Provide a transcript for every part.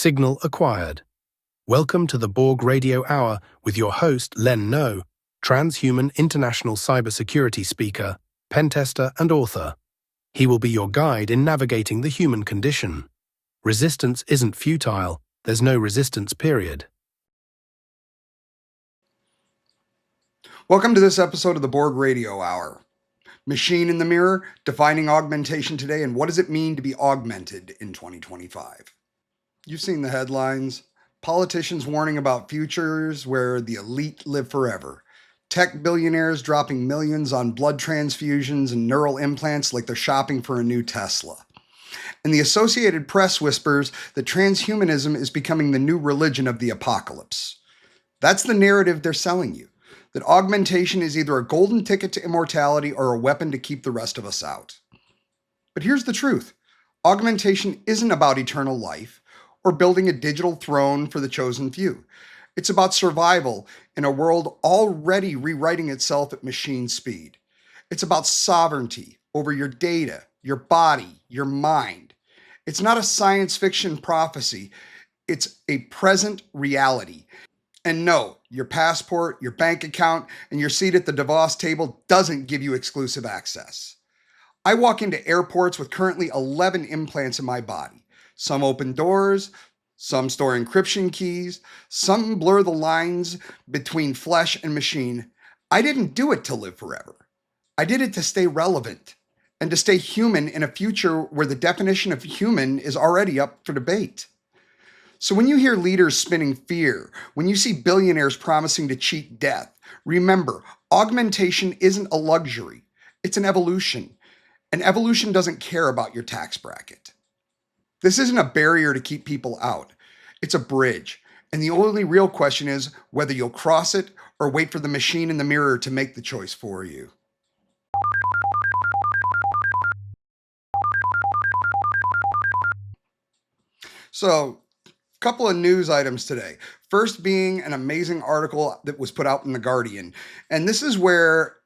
Signal acquired. Welcome to the Borg Radio Hour with your host, Len Noe, transhuman international cybersecurity speaker, pen tester, and author. He will be your guide in navigating the human condition. Resistance isn't futile. There's no resistance, period. Welcome to this episode of the Borg Radio Hour. Machine in the mirror, defining augmentation today, and what does it mean to be augmented in 2025? You've seen the headlines. Politicians warning about futures where the elite live forever. Tech billionaires dropping millions on blood transfusions and neural implants like they're shopping for a new Tesla. And the Associated Press whispers that transhumanism is becoming the new religion of the apocalypse. That's the narrative they're selling you. That augmentation is either a golden ticket to immortality or a weapon to keep the rest of us out. But here's the truth. Augmentation isn't about eternal life or building a digital throne for the chosen few. It's about survival in a world already rewriting itself at machine speed. It's about sovereignty over your data, your body, your mind. It's not a science fiction prophecy. It's a present reality. And no, your passport, your bank account, and your seat at the Davos table doesn't give you exclusive access. I walk into airports with currently 11 implants in my body. Some open doors, some store encryption keys, some blur the lines between flesh and machine. I didn't do it to live forever. I did it to stay relevant and to stay human in a future where the definition of human is already up for debate. So when you hear leaders spinning fear, when you see billionaires promising to cheat death, remember, augmentation isn't a luxury. It's an evolution. And evolution doesn't care about your tax bracket. This isn't a barrier to keep people out. It's a bridge. And the only real question is whether you'll cross it or wait for the machine in the mirror to make the choice for you. So, couple of news items today. First being an amazing article that was put out in The Guardian. And this is where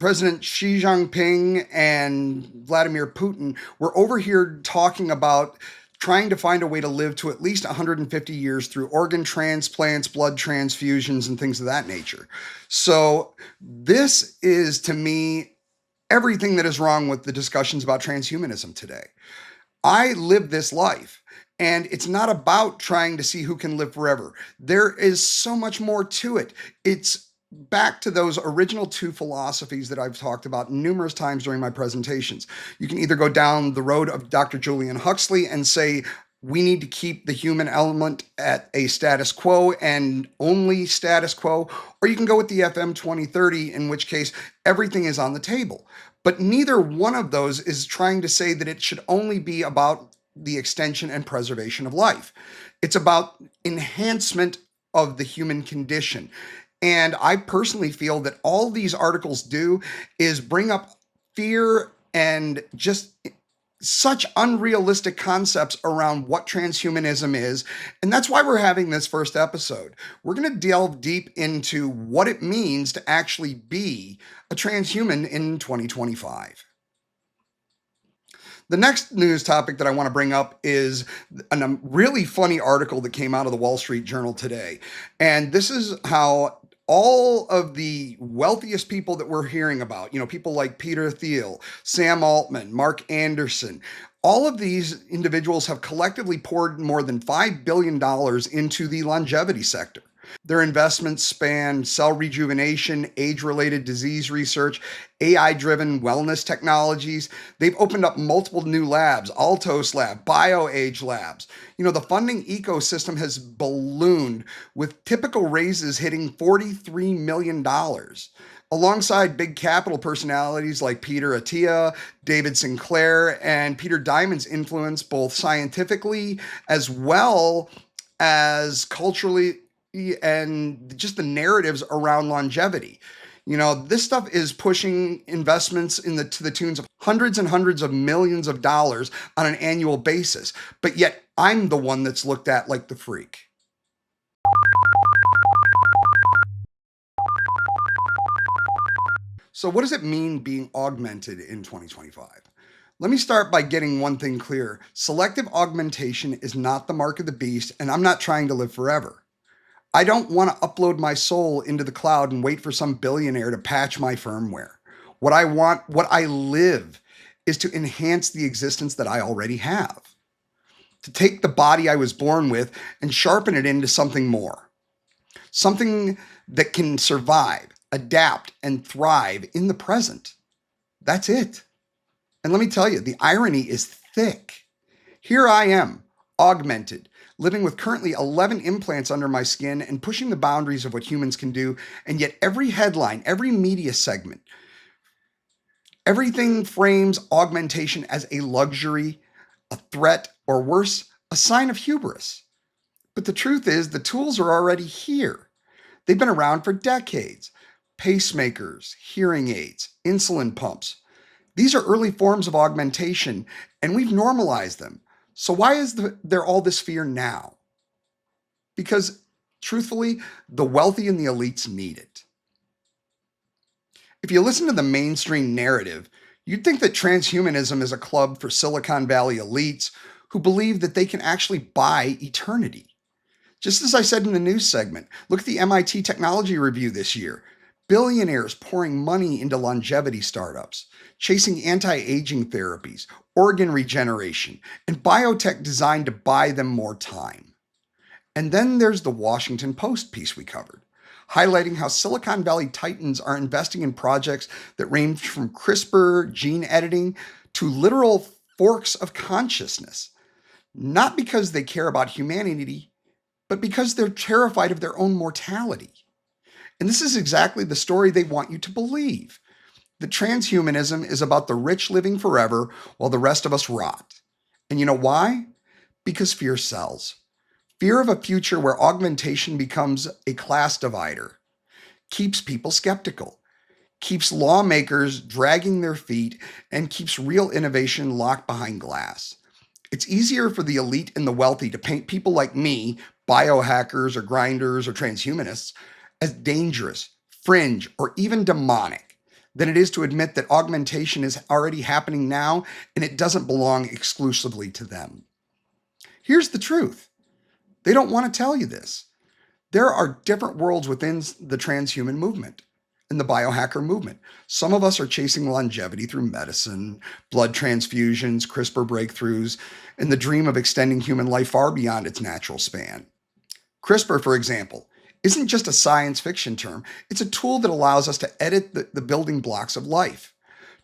President Xi Jinping and Vladimir Putin were over here talking about trying to find a way to live to at least 150 years through organ transplants, blood transfusions, and things of that nature. So this is, to me, everything that is wrong with the discussions about transhumanism today. I live this life. And it's not about trying to see who can live forever. There is so much more to it. It's back to those original two philosophies that I've talked about numerous times during my presentations. You can either go down the road of Dr. Julian Huxley and say, we need to keep the human element at a status quo and only status quo, or you can go with the FM 2030, in which case everything is on the table. But neither one of those is trying to say that it should only be about the extension and preservation of life. It's about enhancement of the human condition. And I personally feel that all these articles do is bring up fear and just such unrealistic concepts around what transhumanism is. And that's why we're having this first episode. We're going to delve deep into what it means to actually be a transhuman in 2025. The next news topic that I want to bring up is a really funny article that came out of the Wall Street Journal today. And this is how all of the wealthiest people that we're hearing about, people like Peter Thiel, Sam Altman, Mark Anderson, all of these individuals have collectively poured more than $5 billion into the longevity sector. Their investments span cell rejuvenation, age-related disease research, AI-driven wellness technologies. They've opened up multiple new labs, Altos Lab, BioAge Labs. The funding ecosystem has ballooned with typical raises hitting $43 million. Alongside big capital personalities like Peter Attia, David Sinclair, and Peter Diamond's influence both scientifically as well as culturally and just the narratives around longevity. This stuff is pushing investments to the tunes of hundreds and hundreds of millions of dollars on an annual basis. But yet I'm the one that's looked at like the freak. So what does it mean being augmented in 2025? Let me start by getting one thing clear. Selective augmentation is not the mark of the beast, and I'm not trying to live forever. I don't want to upload my soul into the cloud and wait for some billionaire to patch my firmware. What I live, is to enhance the existence that I already have. To take the body I was born with and sharpen it into something more. Something that can survive, adapt, and thrive in the present. That's it. And let me tell you, the irony is thick. Here I am, augmented, living with currently 11 implants under my skin and pushing the boundaries of what humans can do, and yet every headline, every media segment, everything frames augmentation as a luxury, a threat, or worse, a sign of hubris. But the truth is, the tools are already here. They've been around for decades. Pacemakers, hearing aids, insulin pumps. These are early forms of augmentation, and we've normalized them. So why is there all this fear now? Because, truthfully, the wealthy and the elites need it. If you listen to the mainstream narrative, you'd think that transhumanism is a club for Silicon Valley elites who believe that they can actually buy eternity. Just as I said in the news segment, look at the MIT Technology Review this year. Billionaires pouring money into longevity startups, chasing anti-aging therapies, organ regeneration, and biotech designed to buy them more time. And then there's the Washington Post piece we covered, highlighting how Silicon Valley titans are investing in projects that range from CRISPR gene editing to literal forks of consciousness, not because they care about humanity, but because they're terrified of their own mortality. And this is exactly the story they want you to believe. That transhumanism is about the rich living forever while the rest of us rot. And you know why? Because fear sells. Fear of a future where augmentation becomes a class divider keeps people skeptical, keeps lawmakers dragging their feet, and keeps real innovation locked behind glass. It's easier for the elite and the wealthy to paint people like me, biohackers or grinders or transhumanists, as dangerous, fringe, or even demonic than it is to admit that augmentation is already happening now and it doesn't belong exclusively to them. Here's the truth. They don't want to tell you this. There are different worlds within the transhuman movement and the biohacker movement. Some of us are chasing longevity through medicine, blood transfusions, CRISPR breakthroughs, and the dream of extending human life far beyond its natural span. CRISPR, for example, isn't just a science fiction term. It's a tool that allows us to edit the building blocks of life,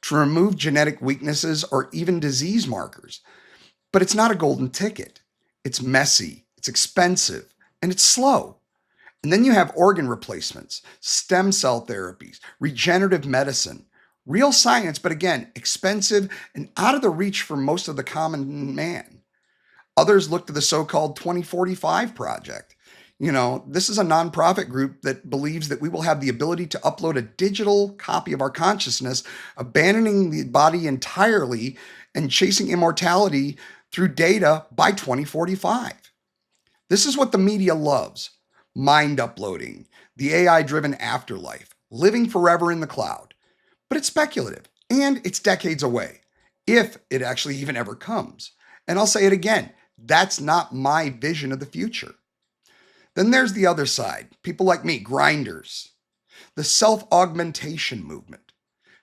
to remove genetic weaknesses or even disease markers. But it's not a golden ticket. It's messy, it's expensive, and it's slow. And then you have organ replacements, stem cell therapies, regenerative medicine, real science, but again, expensive and out of the reach for most of the common man. Others look to the so-called 2045 project. This is a nonprofit group that believes that we will have the ability to upload a digital copy of our consciousness, abandoning the body entirely and chasing immortality through data by 2045. This is what the media loves. Mind uploading, the AI-driven afterlife, living forever in the cloud. But it's speculative, and it's decades away, if it actually even ever comes. And I'll say it again, that's not my vision of the future. Then there's the other side, people like me, grinders, the self-augmentation movement.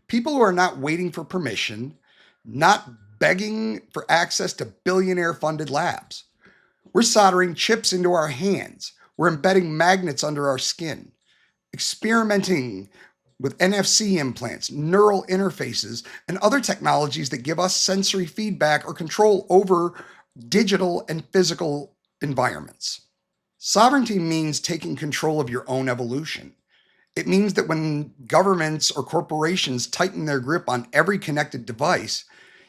People who are not waiting for permission, not begging for access to billionaire-funded labs. We're soldering chips into our hands. We're embedding magnets under our skin, experimenting with NFC implants, neural interfaces, and other technologies that give us sensory feedback or control over digital and physical environments. Sovereignty means taking control of your own evolution. It means that when governments or corporations tighten their grip on every connected device,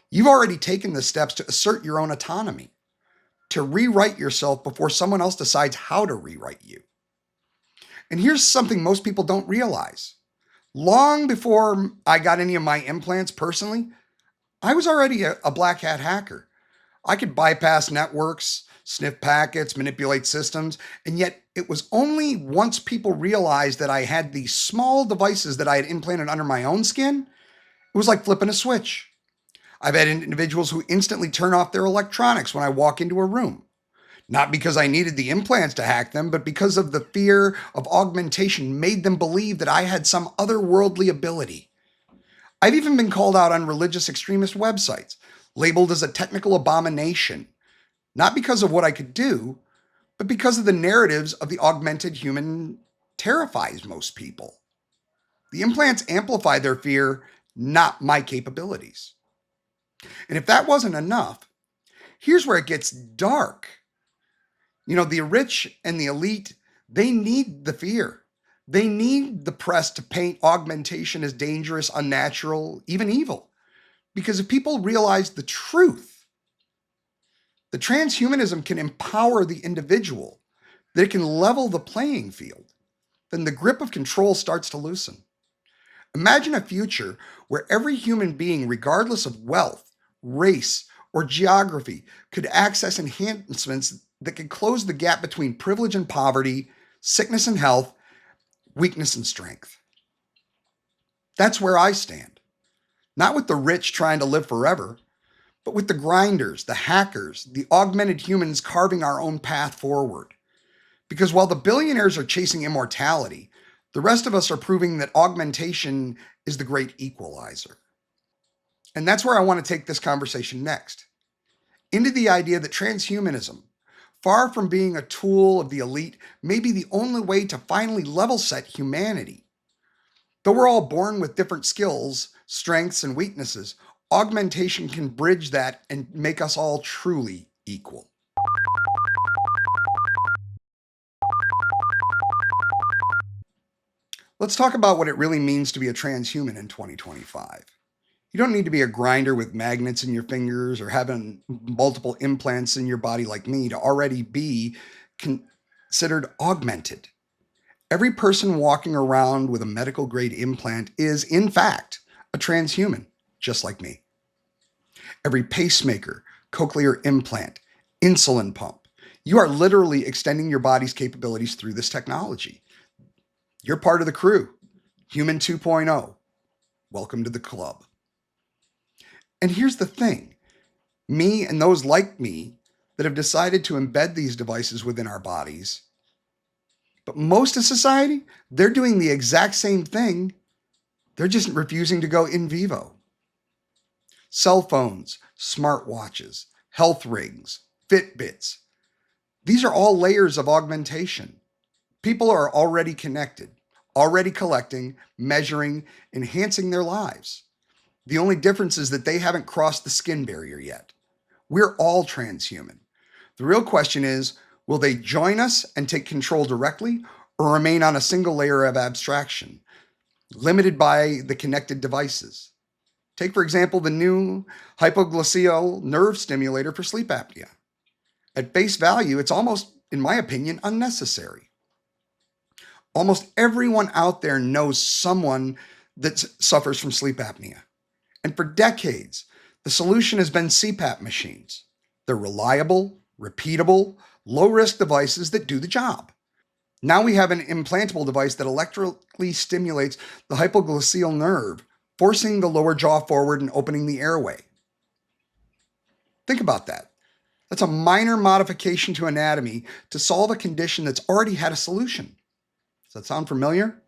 you've already taken the steps to assert your own autonomy, to rewrite yourself before someone else decides how to rewrite you. And here's something most people don't realize. Long before I got any of my implants personally, I was already a black hat hacker. I could bypass networks, sniff packets, manipulate systems, and yet it was only once people realized that I had these small devices that I had implanted under my own skin, it was like flipping a switch. I've had individuals who instantly turn off their electronics when I walk into a room. Not because I needed the implants to hack them, but because of the fear of augmentation made them believe that I had some otherworldly ability. I've even been called out on religious extremist websites, labeled as a technical abomination, not because of what I could do, but because of the narratives of the augmented human terrifies most people. The implants amplify their fear, not my capabilities. And if that wasn't enough, here's where it gets dark. The rich and the elite, they need the fear. They need the press to paint augmentation as dangerous, unnatural, even evil. Because if people realize the truth, the transhumanism can empower the individual, that it can level the playing field, then the grip of control starts to loosen. Imagine a future where every human being, regardless of wealth, race, or geography, could access enhancements that could close the gap between privilege and poverty, sickness and health, weakness and strength. That's where I stand. Not with the rich trying to live forever, but with the grinders, the hackers, the augmented humans carving our own path forward. Because while the billionaires are chasing immortality, the rest of us are proving that augmentation is the great equalizer. And that's where I want to take this conversation next. Into the idea that transhumanism, far from being a tool of the elite, may be the only way to finally level set humanity. Though we're all born with different skills, strengths, and weaknesses, augmentation can bridge that and make us all truly equal. Let's talk about what it really means to be a transhuman in 2025. You don't need to be a grinder with magnets in your fingers or having multiple implants in your body like me to already be considered augmented. Every person walking around with a medical grade implant is, in fact, a transhuman, just like me. Every pacemaker, cochlear implant, insulin pump, you are literally extending your body's capabilities through this technology. You're part of the crew. Human 2.0. Welcome to the club. And here's the thing. Me and those like me that have decided to embed these devices within our bodies, but most of society, they're doing the exact same thing. They're just refusing to go in vivo. Cell phones, smartwatches, health rings, Fitbits. These are all layers of augmentation. People are already connected, already collecting, measuring, enhancing their lives. The only difference is that they haven't crossed the skin barrier yet. We're all transhuman. The real question is, will they join us and take control directly or remain on a single layer of abstraction, limited by the connected devices? Take, for example, the new hypoglycemic nerve stimulator for sleep apnea. At face value, it's almost, in my opinion, unnecessary. Almost everyone out there knows someone that suffers from sleep apnea. And for decades, the solution has been CPAP machines. They're reliable, repeatable, low-risk devices that do the job. Now we have an implantable device that electrically stimulates the hypoglycemic nerve, forcing the lower jaw forward and opening the airway. Think about that. That's a minor modification to anatomy to solve a condition that's already had a solution. Does that sound familiar?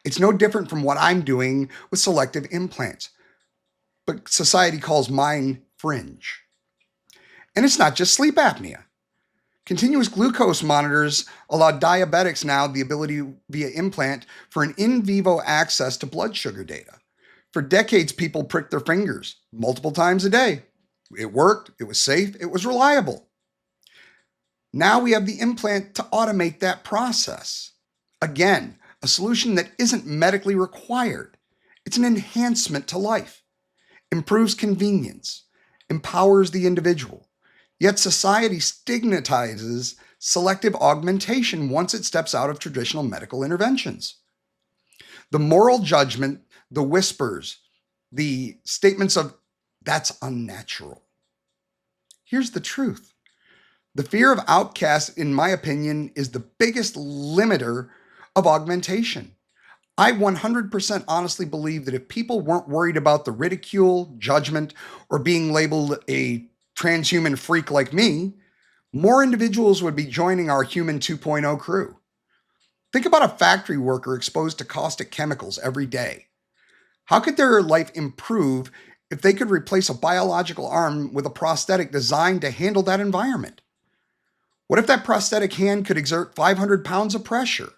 It's no different from what I'm doing with selective implants, but society calls mine fringe. And it's not just sleep apnea. Continuous glucose monitors allow diabetics now the ability via implant for an in vivo access to blood sugar data. For decades, people pricked their fingers multiple times a day. It worked, it was safe, it was reliable. Now we have the implant to automate that process. Again, a solution that isn't medically required. It's an enhancement to life, improves convenience, empowers the individual. Yet society stigmatizes selective augmentation once it steps out of traditional medical interventions. The moral judgment, the whispers, the statements of, that's unnatural. Here's the truth. The fear of outcasts, in my opinion, is the biggest limiter of augmentation. I 100% honestly believe that if people weren't worried about the ridicule, judgment, or being labeled a transhuman freak like me, more individuals would be joining our Human 2.0 crew. Think about a factory worker exposed to caustic chemicals every day. How could their life improve if they could replace a biological arm with a prosthetic designed to handle that environment? What if that prosthetic hand could exert 500 pounds of pressure?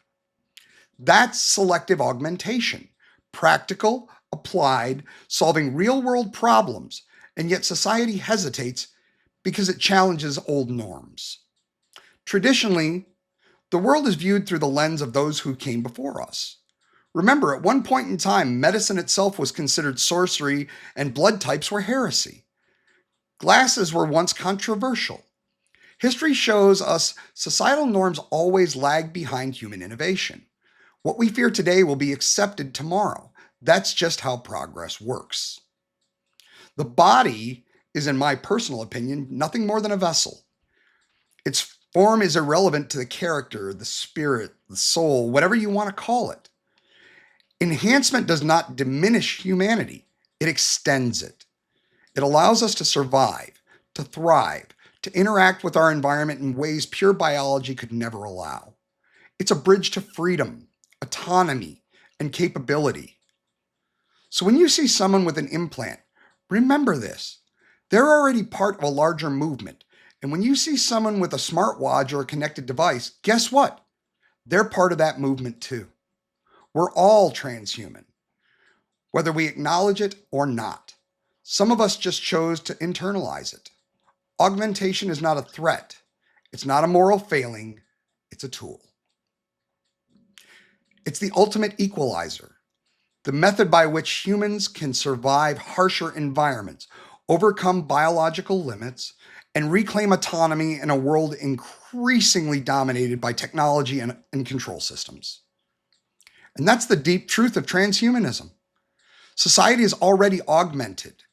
That's selective augmentation, practical, applied, solving real world problems, and yet society hesitates because it challenges old norms. Traditionally, the world is viewed through the lens of those who came before us. Remember, at one point in time, medicine itself was considered sorcery and blood types were heresy. Glasses were once controversial. History shows us societal norms always lag behind human innovation. What we fear today will be accepted tomorrow. That's just how progress works. The body is, in my personal opinion, nothing more than a vessel. Its form is irrelevant to the character, the spirit, the soul, whatever you want to call it. Enhancement does not diminish humanity, it extends it. It allows us to survive, to thrive, to interact with our environment in ways pure biology could never allow. It's a bridge to freedom, autonomy, and capability. So when you see someone with an implant, remember this. They're already part of a larger movement. And when you see someone with a smartwatch or a connected device, guess what? They're part of that movement too. We're all transhuman, whether we acknowledge it or not. Some of us just chose to internalize it. Augmentation is not a threat. It's not a moral failing. It's a tool. It's the ultimate equalizer, the method by which humans can survive harsher environments, overcome biological limits, and reclaim autonomy in a world increasingly dominated by technology and control systems. And that's the deep truth of transhumanism. Society is already augmented.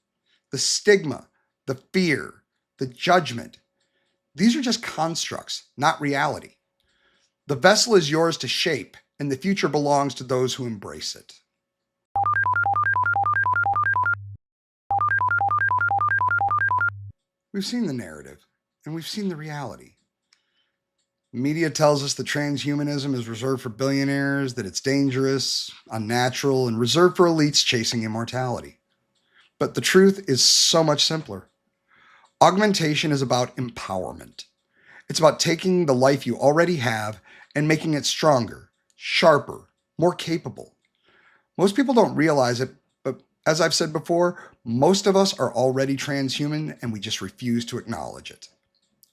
The stigma, the fear, the judgment, these are just constructs, not reality. The vessel is yours to shape, and the future belongs to those who embrace it. We've seen the narrative, and we've seen the reality. Media tells us that transhumanism is reserved for billionaires, that it's dangerous, unnatural, and reserved for elites chasing immortality. But the truth is so much simpler. Augmentation is about empowerment. It's about taking the life you already have and making it stronger, sharper, more capable. Most people don't realize it, but as I've said before, most of us are already transhuman and we just refuse to acknowledge it.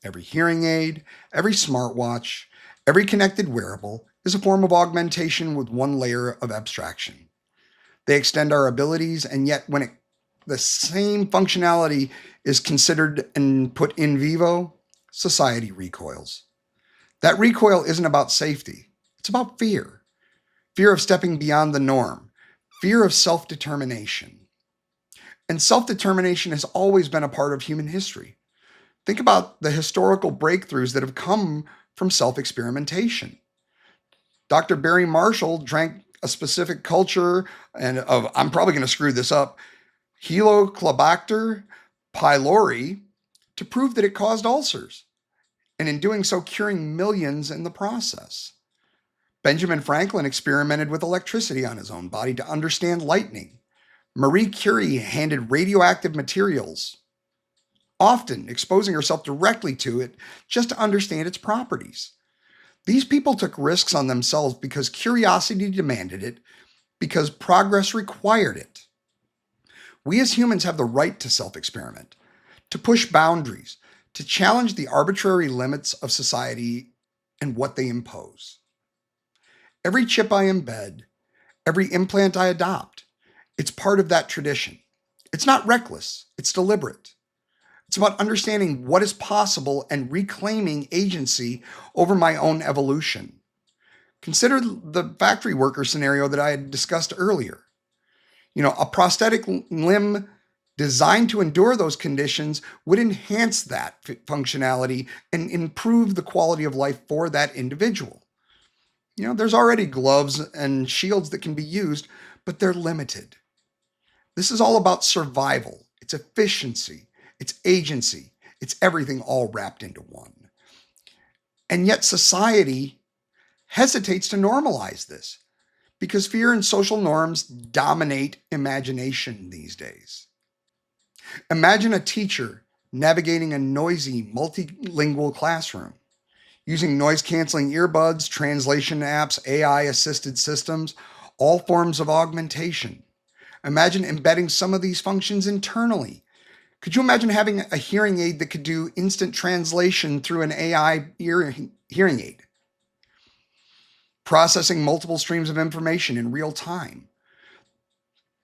Every hearing aid, every smartwatch, every connected wearable is a form of augmentation with one layer of abstraction. They extend our abilities, and yet when the same functionality is considered and put in vivo, society recoils. That recoil isn't about safety. It's about fear. Fear of stepping beyond the norm. Fear of self-determination. And self-determination has always been a part of human history. Think about the historical breakthroughs that have come from self-experimentation. Dr. Barry Marshall drank a specific culture I'm probably going to screw this up, Helicobacter pylori, to prove that it caused ulcers, and in doing so, curing millions in the process. Benjamin Franklin experimented with electricity on his own body to understand lightning. Marie Curie handled radioactive materials, often exposing herself directly to it just to understand its properties. These people took risks on themselves because curiosity demanded it, because progress required it. We as humans have the right to self-experiment, to push boundaries, to challenge the arbitrary limits of society and what they impose. Every chip I embed, every implant I adopt, it's part of that tradition. It's not reckless, it's deliberate. It's about understanding what is possible and reclaiming agency over my own evolution. Consider the factory worker scenario that I had discussed earlier. A prosthetic limb designed to endure those conditions would enhance that functionality and improve the quality of life for that individual. There's already gloves and shields that can be used, but they're limited. This is all about survival. It's efficiency. It's agency. It's everything all wrapped into one. And yet society hesitates to normalize this because fear and social norms dominate imagination these days. Imagine a teacher navigating a noisy, multilingual classroom, using noise-canceling earbuds, translation apps, AI-assisted systems, all forms of augmentation. Imagine embedding some of these functions internally. Could you imagine having a hearing aid that could do instant translation through an AI hearing aid? Processing multiple streams of information in real time.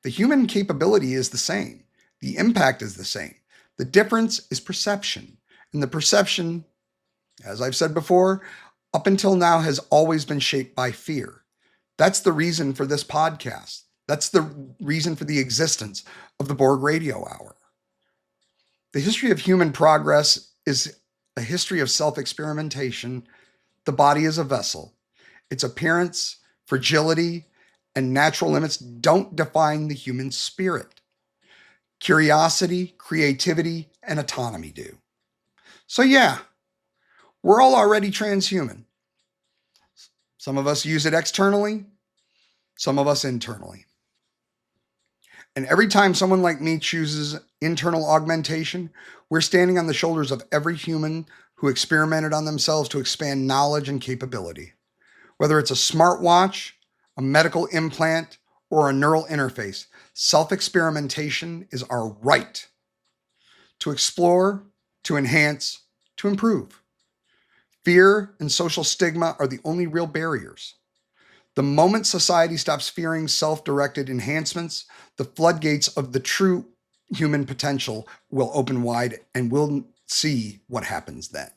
The human capability is the same. The impact is the same. The difference is perception. And the perception, as I've said before, up until now has always been shaped by fear. That's the reason for this podcast. That's the reason for the existence of the Borg Radio Hour. The history of human progress is a history of self-experimentation. The body is a vessel. Its appearance, fragility, and natural limits don't define the human spirit. Curiosity, creativity, and autonomy do. So yeah, we're all already transhuman. Some of us use it externally, some of us internally. And every time someone like me chooses internal augmentation, we're standing on the shoulders of every human who experimented on themselves to expand knowledge and capability. Whether it's a smartwatch, a medical implant, or a neural interface, self-experimentation is our right to explore, to enhance, to improve. Fear and social stigma are the only real barriers. The moment society stops fearing self-directed enhancements, the floodgates of the true human potential will open wide, and we'll see what happens then.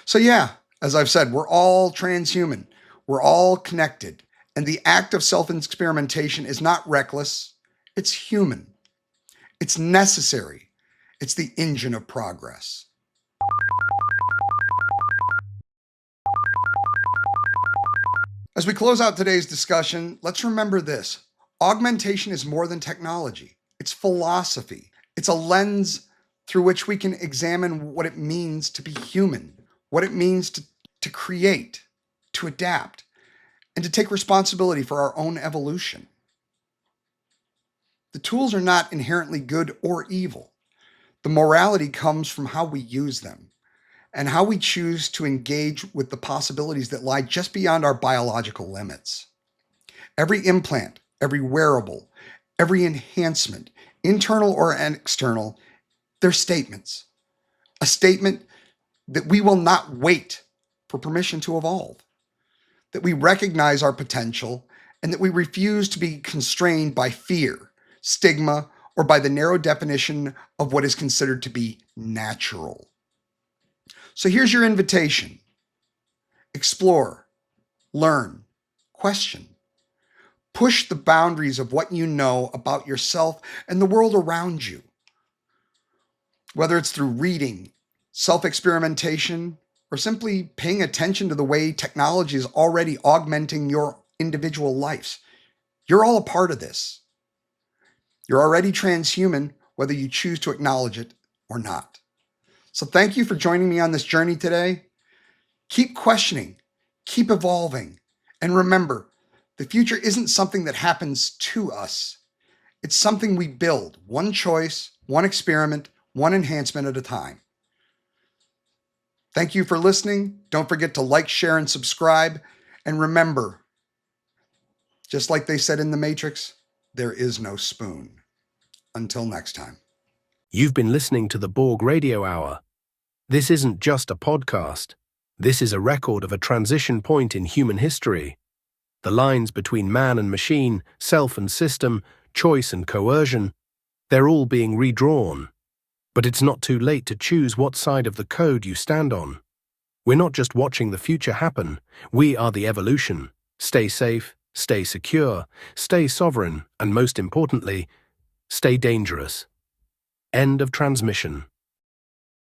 So yeah, as I've said, we're all transhuman. We're all connected. And the act of self-experimentation is not reckless. It's human. It's necessary. It's the engine of progress. As we close out today's discussion, let's remember this. Augmentation is more than technology. It's philosophy. It's a lens through which we can examine what it means to be human, what it means to create, to adapt, and to take responsibility for our own evolution. The tools are not inherently good or evil. The morality comes from how we use them and how we choose to engage with the possibilities that lie just beyond our biological limits. Every implant, every wearable, every enhancement, internal or external, they're statements. A statement that we will not wait for permission to evolve, that we recognize our potential, and that we refuse to be constrained by fear, stigma, or by the narrow definition of what is considered to be natural. So here's your invitation. Explore, learn, question. Push the boundaries of what you know about yourself and the world around you. Whether it's through reading, self-experimentation, or simply paying attention to the way technology is already augmenting your individual lives. You're all a part of this. You're already transhuman, whether you choose to acknowledge it or not. So thank you for joining me on this journey today. Keep questioning, keep evolving, and remember, the future isn't something that happens to us. It's something we build, one choice, one experiment, one enhancement at a time. Thank you for listening. Don't forget to like, share, and subscribe. And remember, just like they said in The Matrix, there is no spoon. Until next time. You've been listening to the Borg Radio Hour. This isn't just a podcast. This is a record of a transition point in human history. The lines between man and machine, self and system, choice and coercion, they're all being redrawn. But it's not too late to choose what side of the code you stand on. We're not just watching the future happen, we are the evolution. Stay safe, stay secure, stay sovereign, and most importantly, stay dangerous. End of transmission.